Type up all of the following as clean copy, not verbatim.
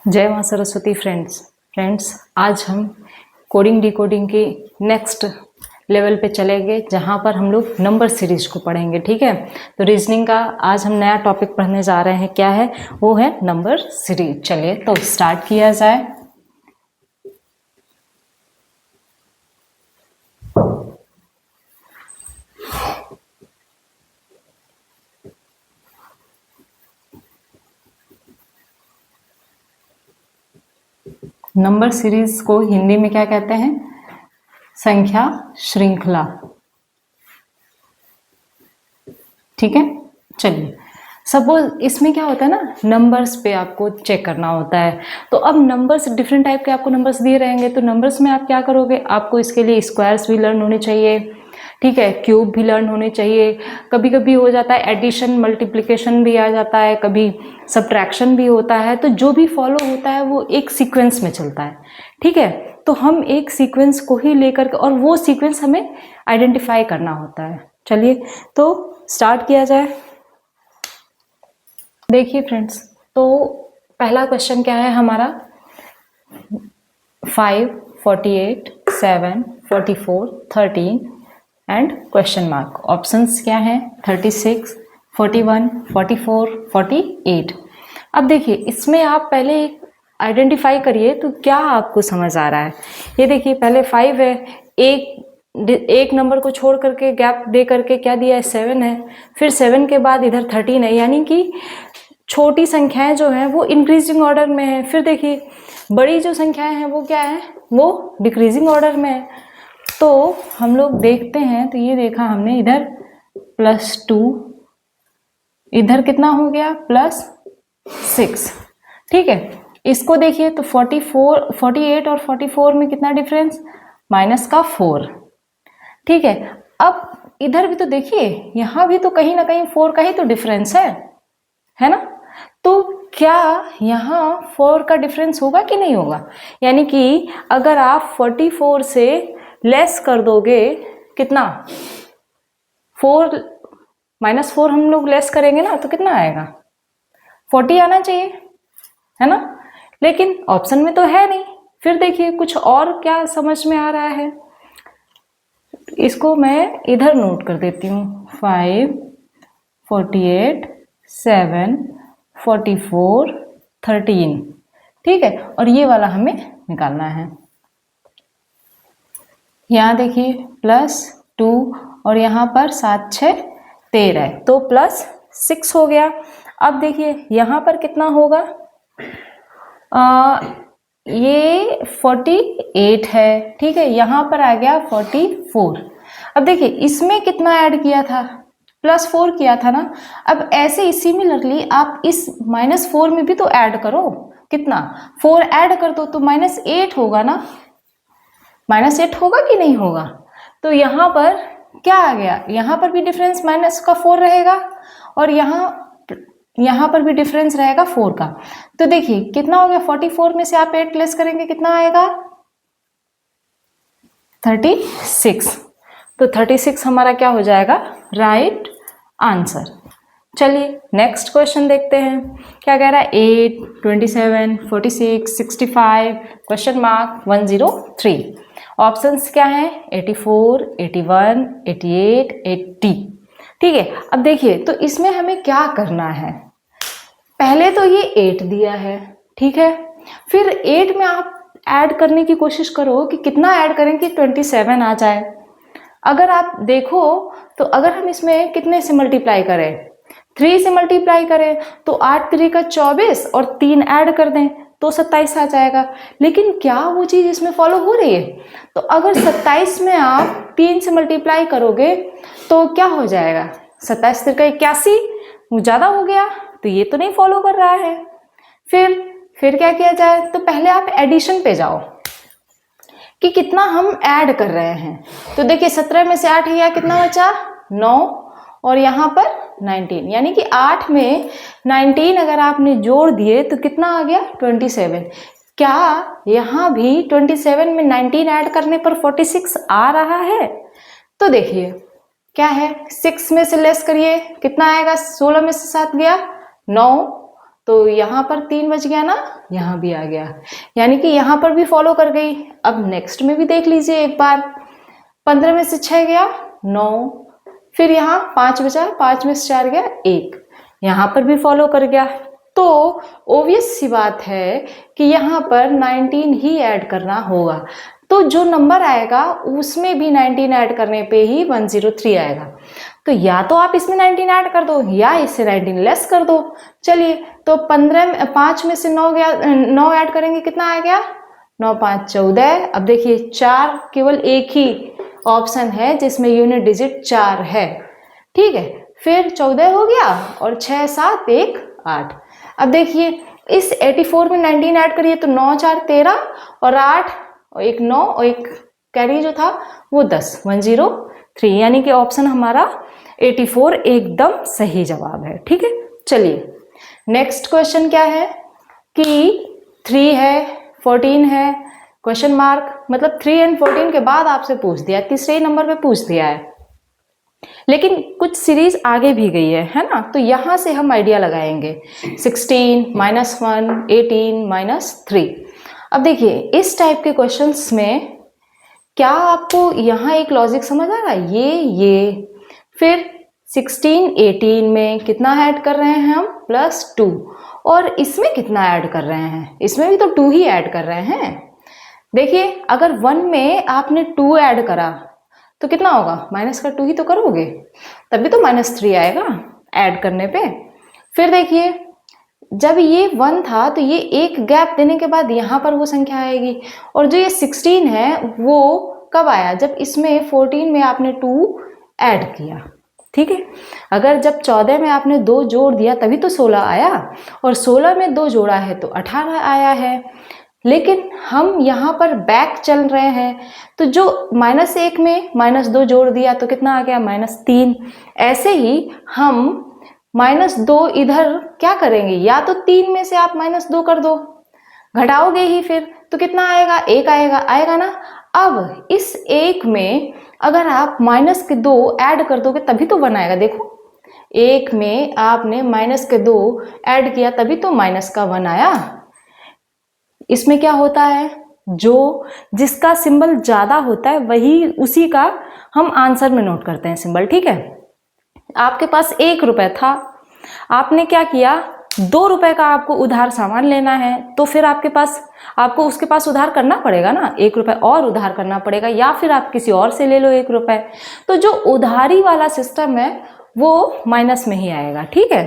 जय मां सरस्वती फ्रेंड्स आज हम कोडिंग डिकोडिंग के नेक्स्ट लेवल पे चलेंगे जहां पर हम लोग नंबर सीरीज को पढ़ेंगे। ठीक है, तो रीजनिंग का आज हम नया टॉपिक पढ़ने जा रहे हैं। क्या है वो? है नंबर सीरीज। चलिए तो स्टार्ट किया जाए। नंबर सीरीज को हिंदी में क्या कहते हैं? संख्या श्रृंखला। ठीक है, चलिए सपोज इसमें क्या होता है ना, नंबर्स पे आपको चेक करना होता है। तो अब नंबर्स डिफरेंट टाइप के आपको नंबर्स दिए रहेंगे, तो नंबर्स में आप क्या करोगे? आपको इसके लिए स्क्वायर्स भी लर्न होने चाहिए, ठीक है, क्यूब भी लर्न होने चाहिए। कभी कभी हो जाता है एडिशन मल्टीप्लिकेशन भी आ जाता है, कभी सब्ट्रैक्शन भी होता है। तो जो भी फॉलो होता है वो एक सीक्वेंस में चलता है। ठीक है, तो हम एक सीक्वेंस को ही लेकर और वो सीक्वेंस हमें आइडेंटिफाई करना होता है। चलिए तो स्टार्ट किया जाए। देखिए फ्रेंड्स, तो पहला क्वेश्चन क्या है हमारा? 5, 48, 7, 44, 13 एंड क्वेश्चन मार्क। ऑप्शंस क्या है? 36, 41, 44, 48। अब देखिए इसमें आप पहले आइडेंटिफाई करिए तो क्या आपको समझ आ रहा है। ये देखिए पहले 5 है, एक नंबर को छोड़ करके गैप दे करके क्या दिया है? 7 है। फिर 7 के बाद इधर 13 है, यानी कि छोटी संख्याएं जो हैं वो इंक्रीजिंग ऑर्डर में है। फिर देखिए बड़ी जो संख्याएं हैं वो क्या है? वो डिक्रीजिंग ऑर्डर में है। तो हम लोग देखते हैं, तो ये देखा हमने इधर +2, इधर कितना हो गया? +6। ठीक है, इसको देखिए तो 48 और 44 में कितना डिफरेंस? -4। ठीक है, अब इधर भी तो देखिए, यहां भी तो कहीं ना कहीं 4 का ही तो डिफरेंस है ना? तो क्या यहाँ 4 का डिफरेंस होगा कि नहीं होगा? यानी कि अगर आप 44 से लेस कर दोगे, कितना? 4 -4 हम लोग लेस करेंगे ना, तो कितना आएगा? 40 आना चाहिए, है ना? लेकिन ऑप्शन में तो है नहीं। फिर देखिए कुछ और क्या समझ में आ रहा है, इसको मैं इधर नोट कर देती हूँ। 5, 48, 7, 44, 13। ठीक है, और ये वाला हमें निकालना है। यहाँ देखिए +2 और यहाँ पर 7, 6, 13, तो +6 हो गया। अब देखिए यहाँ पर कितना होगा? ये 48 है। ठीक है, यहाँ पर आ गया 44। अब देखिए इसमें कितना ऐड किया था? +4 किया था ना। अब ऐसे सिमिलरली आप इस -4 में भी तो ऐड करो। कितना? 4 ऐड कर दो तो -8 होगा ना। -8 होगा कि नहीं होगा? तो यहाँ पर क्या आ गया? यहाँ पर भी डिफरेंस -4 रहेगा और यहाँ पर भी डिफरेंस रहेगा 4 का। तो देखिए कितना हो गया? 44 में से आप 8 लेस करेंगे, कितना आएगा? 36। तो 36 हमारा क्या हो जाएगा? Right answer. चलिए नेक्स्ट क्वेश्चन देखते हैं, क्या कह रहा है? 8, 27, 46, 65, क्वेश्चन मार्क 103। ऑप्शंस क्या है? 84, 81, 88, 80। ठीक है, अब देखिए तो इसमें हमें क्या करना है? पहले तो ये 8 दिया है, ठीक है, फिर 8 में आप ऐड करने की कोशिश करो कि कितना ऐड करें कि 27 आ जाए। अगर आप देखो तो अगर हम इसमें कितने से मल्टीप्लाई करें? 3 से मल्टीप्लाई करें तो 8 3 का 24 और 3 ऐड कर दें तो 27 आ जाएगा। लेकिन क्या वो चीज इसमें फॉलो हो रही है? तो अगर 27 में आप 3 से मल्टीप्लाई करोगे तो क्या हो जाएगा? 27 3 का 81, वो ज्यादा हो गया, तो ये तो नहीं फॉलो कर रहा है। फिर क्या किया जाए? तो पहले आप एडिशन पे जाओ कि कितना हम ऐड कर रहे हैं। तो देखिए 17 में से 8 गया, कितना बचा? 9, और यहाँ पर 19, यानी कि 8 में 19 अगर आपने जोड़ दिए तो कितना आ गया? 27। क्या यहाँ भी 27 में 19 ऐड करने पर 46 आ रहा है? तो देखिए क्या है, 6 में से लेस करिए, कितना आएगा? 16 में से 7 गया 9, तो यहाँ पर 3 बच गया ना, यहाँ भी आ गया, यानी कि यहाँ पर भी फॉलो कर गई। अब नेक्स्ट में भी देख लीजिए एक बार, 15 में से 6 गया 9, फिर यहाँ 5 बचा, 5 में से 4 गया 1, यहाँ पर भी फॉलो कर गया। तो ऑब्वियस सी बात है कि यहाँ पर 19 ही ऐड करना होगा, तो जो नंबर आएगा उसमें भी 19 ऐड करने पे ही 103 आएगा। तो या तो आप इसमें 19 ऐड कर दो या इससे 19 लेस कर दो। चलिए, तो 5 में से 9 गया, 9 ऐड करेंगे, कितना आ गया 9 5 14। अब देखिए 4 केवल एक ही ऑप्शन है जिसमें यूनिट डिजिट 4 है, ठीक है। फिर 14 हो गया और 6 7 1 8। अब देखिए इस 84 में 19 ऐड करिए तो 9 4 13 और 8 और एक 9 और एक कैरी जो था वो 10, 103, यानी कि ऑप्शन हमारा 84 एकदम सही जवाब है, ठीक है। चलिए नेक्स्ट क्वेश्चन क्या है कि 3 है 14 है क्वेश्चन मार्क, मतलब 3 और 14 के बाद आपसे पूछ दिया, तीसरे नंबर पे पूछ दिया है, लेकिन कुछ सीरीज आगे भी गई है ना। तो यहां से हम आइडिया लगाएंगे 16 -1 18 -3। अब देखिए इस टाइप के क्वेश्चंस में क्या आपको यहाँ एक लॉजिक समझ आ रहा है, ये फिर 16 18 में कितना ऐड कर रहे हैं हम +2, और इसमें कितना ऐड कर रहे हैं, इसमें भी तो 2 ही ऐड कर रहे हैं। देखिए अगर 1 में आपने 2 ऐड करा तो कितना होगा, माइनस का 2 ही तो करोगे, तभी तो -3 आएगा ऐड करने पे। फिर देखिए जब ये 1 था तो ये एक गैप देने के बाद यहाँ पर वो संख्या आएगी, और जो ये 16 है वो कब आया, जब इसमें 14 में आपने 2 ऐड किया, ठीक है। अगर जब 14 में आपने 2 जोड़ दिया तभी तो 16 आया, और 16 में 2 जोड़ा है तो 18 आया है। लेकिन हम यहाँ पर बैक चल रहे हैं, तो जो -1 में -2 जोड़ दिया तो कितना आ गया -3। ऐसे ही हम -2 इधर क्या करेंगे, या तो 3 में से आप -2 कर दो, घटाओगे ही फिर तो कितना आएगा 1 आएगा ना। अब इस 1 में अगर आप -2 ऐड कर दोगे तभी तो 1 आएगा। देखो 1 में आपने -2 ऐड किया तभी तो -1 आया। इसमें क्या होता है, जो जिसका सिंबल ज्यादा होता है वही उसी का हम आंसर में नोट करते हैं सिंबल, ठीक है। आपके पास 1 रुपए था, आपने क्या किया 2 रुपए का आपको उधार सामान लेना है, तो फिर आपको उसके पास उधार करना पड़ेगा ना, 1 रुपए और उधार करना पड़ेगा, या फिर आप किसी और से ले लो 1 रुपए। तो जो उधारी वाला सिस्टम है वो माइनस में ही आएगा, ठीक है।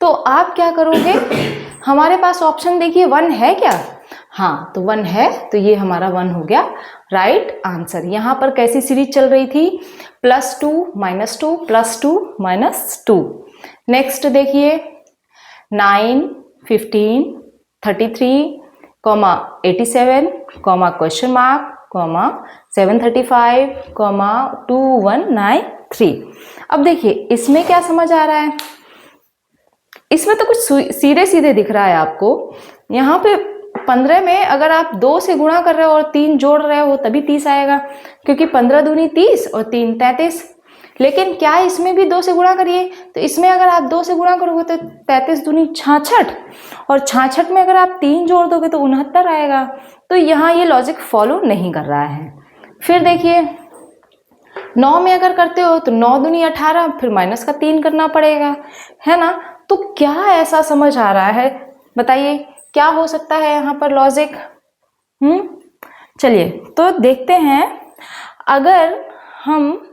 तो आप क्या करोगे, हमारे पास ऑप्शन देखिए 1 है क्या, हाँ तो 1 है, तो ये हमारा 1 हो गया राइट आंसर। यहां पर कैसी सीरीज चल रही थी, +2 -2 +2 -2। नेक्स्ट देखिए 9 15 33 87 क्वेश्चन मार्क 735 2193। अब देखिए इसमें क्या समझ आ रहा है, इसमें तो कुछ सीधे सीधे दिख रहा है आपको। यहाँ पे 15 में अगर आप 2 से गुणा कर रहे हो और 3 जोड़ रहे हो तभी 30 आएगा, क्योंकि 15 दूनी 30 और 3 33। लेकिन क्या इसमें भी 2 से गुणा करिए, तो इसमें अगर आप 2 से गुणा करोगे तो 33 दूनी 66, और 66 में अगर आप 3 जोड़ दोगे तो 69 आएगा। तो यहाँ ये लॉजिक फॉलो नहीं कर रहा है। फिर देखिए 9 में अगर करते हो तो 9 दूनी 18, फिर -3 करना पड़ेगा, है ना। तो क्या ऐसा समझ आ रहा है, बताइए क्या हो सकता है यहाँ पर लॉजिक। चलिए तो देखते हैं, अगर हम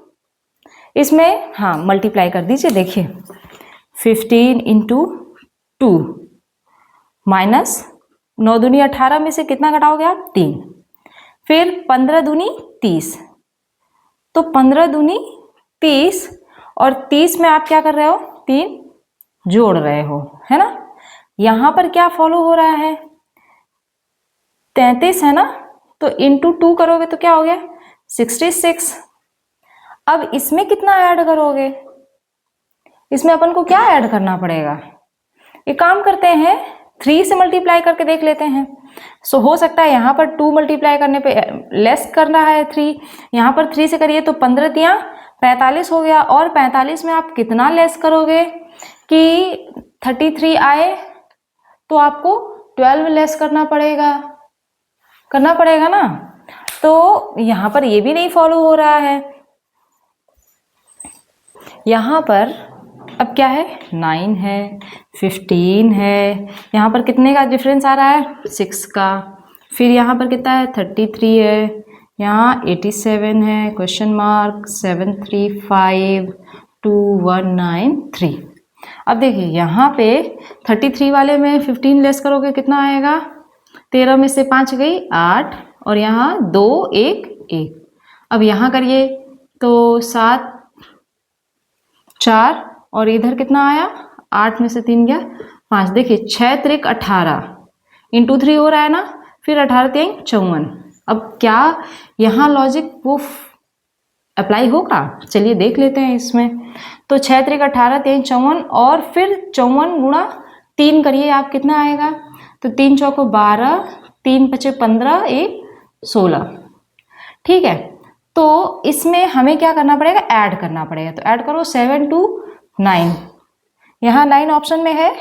इसमें मल्टीप्लाई कर दीजिए। देखिए 15 × 2 -9 दूनी 18 में से कितना घटाओगे आप 3, फिर 15 दूनी 30, तो 15 दूनी 30 और 30 में आप क्या कर रहे हो 3 जोड़ रहे हो, है ना। यहां पर क्या फॉलो हो रहा है 33 है ना, तो × 2 करोगे तो क्या हो गया 66। अब इसमें कितना ऐड करोगे, इसमें अपन को क्या ऐड करना पड़ेगा, एक काम करते हैं 3 से मल्टीप्लाई करके देख लेते हैं। सो हो सकता है यहाँ पर 2 मल्टीप्लाई करने पे लेस करना है 3, यहाँ पर 3 से करिए तो 15 × 45 हो गया, और 45 में आप कितना लेस करोगे कि 33 आए, तो आपको 12 लेस करना पड़ेगा ना। तो यहाँ पर ये भी नहीं फॉलो हो रहा है। यहाँ पर अब क्या है, 9 है, 15 है, यहाँ पर कितने का डिफरेंस आ रहा है, 6 का। फिर यहाँ पर कितना है, 33 है, यहाँ 87 है, क्वेश्चन मार्क, 7352193। अब देखिए यहाँ पे 33 वाले में 15 लेस करोगे कितना आएगा, 13 में से 5 गई 8, और यहाँ 2 1 1। अब यहाँ करिए तो 7 4, और इधर कितना आया, 8 में से 3 गया 5। देखिए 6 त्रिक 18 इंटू 3 हो रहा है ना, फिर 18 3 54। अब क्या यहाँ लॉजिक वो अप्लाई होगा, चलिए देख लेते हैं इसमें। तो 6 त्रिक 18 3 54, और फिर 54 गुणा 3 करिए आप, कितना आएगा, तो 3 चौको 12, 3 पचे 15, 1 16। ठीक है, तो इसमें हमें क्या करना पड़ेगा, ऐड करना पड़ेगा। तो ऐड करो 7 2 9, यहाँ 9 ऑप्शन में है।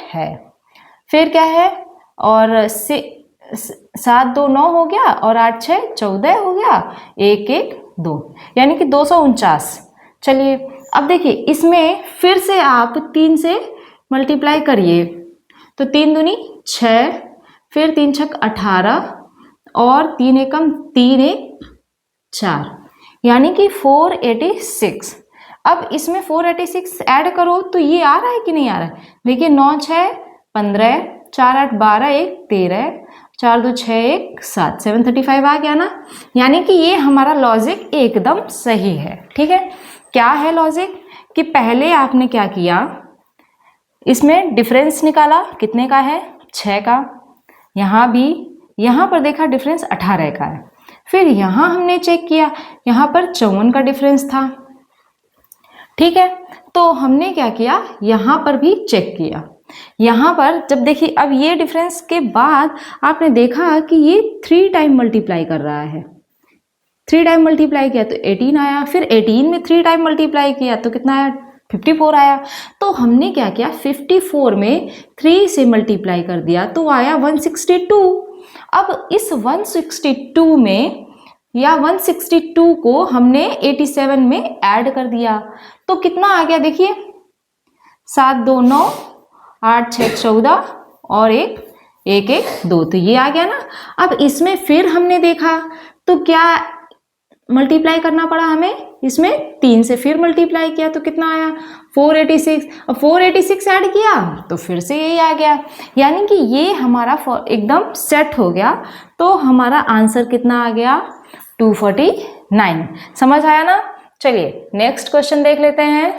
फिर क्या है, और 7 2 9 हो गया, और 8 6 14 हो गया, 1 1 2, यानी कि 249। चलिए अब देखिए इसमें फिर से आप 3 से मल्टीप्लाई करिए, तो 3 दूनी 6, फिर 3 छक 18, और 3 एकम 3 1 4, यानी कि 486। अब इसमें 486 ऐड करो तो ये आ रहा है कि नहीं आ रहा है, देखिए 9 6 15, 4 8 12, 1 13, 4 2 6 1 7, 735 आ गया ना। यानी कि ये हमारा लॉजिक एकदम सही है। ठीक है, क्या है लॉजिक, कि पहले आपने क्या किया, इसमें डिफरेंस निकाला, कितने का है, 6 का। यहाँ पर देखा डिफरेंस 18 का है। फिर यहाँ हमने चेक किया, यहाँ पर 54 का डिफरेंस था। ठीक है, तो हमने क्या किया, यहाँ पर भी चेक किया। यहाँ पर जब देखिए, अब ये डिफरेंस के बाद आपने देखा कि ये 3 टाइम मल्टीप्लाई कर रहा है। 3 टाइम मल्टीप्लाई किया तो 18 आया, फिर 18 में 3 टाइम मल्टीप्लाई किया तो कितना आया, 54 आया। तो हमने क्या किया, 54 में 3 से मल्टीप्लाई कर दिया तो आया 162। अब इस 162 में या 162 को हमने 87 में ऐड कर दिया तो कितना आ गया, देखिए 7 2 9, 8 6 14, और 1 1 1 2, तो ये आ गया ना। अब इसमें फिर हमने देखा तो क्या मल्टीप्लाई करना पड़ा हमें, इसमें 3 से फिर मल्टीप्लाई किया तो कितना आया, 486। अब 486 ऐड किया तो फिर से यही आ गया, यानी कि ये हमारा एकदम सेट हो गया। तो हमारा आंसर कितना आ गया, 249। समझ आया ना। चलिए नेक्स्ट क्वेश्चन देख लेते हैं।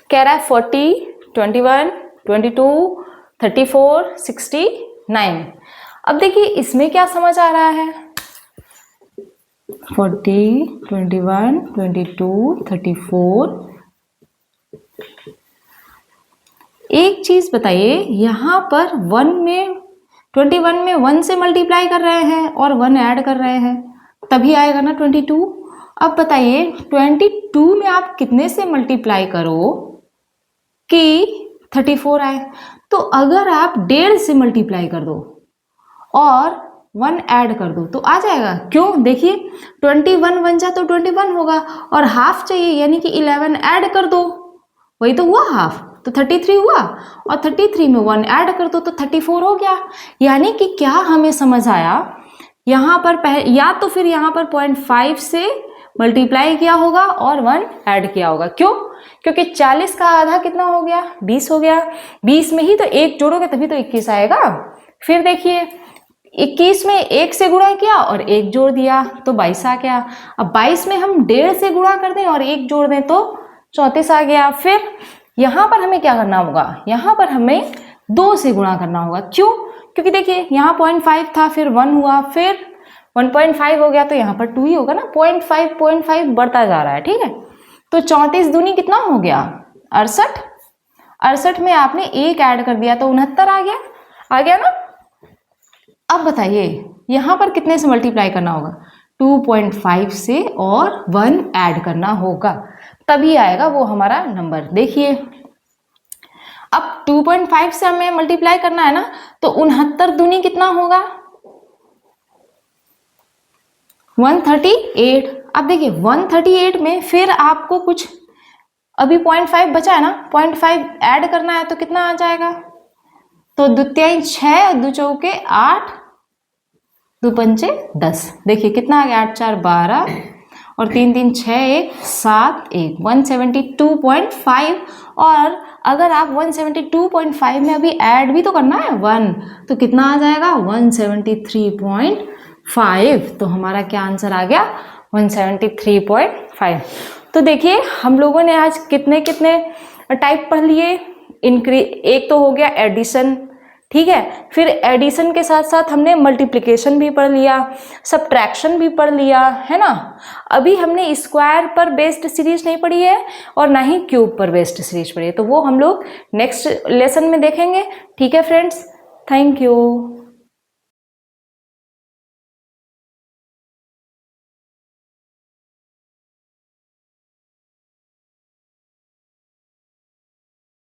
कह रहा है 40 21 22 34 69। अब देखिए इसमें क्या समझ आ रहा है, 40 21 22 34। एक चीज बताइए, यहाँ पर 1 में 21 में 1 से मल्टीप्लाई कर रहे हैं और 1 ऐड कर रहे हैं, तभी आएगा ना 22। अब बताइए 22 में आप कितने से मल्टीप्लाई करो कि 34 आए। तो अगर आप 1.5 से मल्टीप्लाई कर दो और 1 ऐड कर दो तो आ जाएगा। क्यों, देखिए 21 बन जा तो 21 होगा, और हाफ चाहिए यानी कि 11 ऐड कर दो, वही तो हुआ हाफ, तो 33 हुआ, और 33 में 1 ऐड कर दो तो 34 हो गया। यानी कि क्या हमें समझ आया, यहाँ पर या तो फिर यहाँ पर 0.5 से मल्टीप्लाई किया होगा और 1 ऐड किया होगा। क्यों, क्योंकि 40 का आधा कितना हो गया, 20 हो गया। 20 में ही तो 1 जोड़ोगे तभी तो 21 आएगा। फिर देखिए 21 में 1 से गुणा किया और 1 जोड़ दिया तो 22 आ गया। अब 22 में हम 1.5 से गुणा कर दें और 1 जोड़ दें तो 34 आ गया। फिर यहाँ पर हमें क्या करना होगा, यहाँ पर हमें 2 से गुणा करना होगा। क्यों, क्योंकि देखिए यहाँ 0.5 था, फिर 1 हुआ, फिर 1.5 हो गया, तो यहाँ पर 2 ही होगा ना। 0.5 बढ़ता जा रहा है। ठीक है, तो 34 दूनी कितना हो गया, 68। 68 में आपने 1 ऐड कर दिया तो 69 आ गया ना। अब बताइए यहाँ पर कितने से मल्टीप्लाई करना होगा, 2.5 से और 1 ऐड करना होगा, तभी आएगा वो हमारा नंबर। देखिए अब 2.5 से हमें मल्टीप्लाई करना है ना, तो 69 दूनी कितना होगा 138। अब देखिए 138 में फिर आपको कुछ अभी 0.5 बचा है ना, 0.5 ऐड करना है तो कितना आ जाएगा, तो द्वितीय 6, दो चौके 8, दो पंचे 10। देखिए कितना आ गया, 8 4 12 और 3 3 6 1 7 1 172.5। और अगर आप 172.5 में अभी ऐड भी तो करना है 1, तो कितना आ जाएगा 173.5। तो हमारा क्या आंसर आ गया 173.5। तो देखिए हम लोगों ने आज कितने कितने टाइप पढ़ लिए। एक तो हो गया एडिशन, ठीक है, फिर एडिशन के साथ साथ हमने मल्टीप्लिकेशन भी पढ़ लिया, सब्ट्रैक्शन भी पढ़ लिया, है ना। अभी हमने स्क्वायर पर बेस्ड सीरीज नहीं पढ़ी है और ना ही क्यूब पर बेस्ड सीरीज पढ़ी है, तो वो हम लोग नेक्स्ट लेसन में देखेंगे। ठीक है फ्रेंड्स, थैंक यू।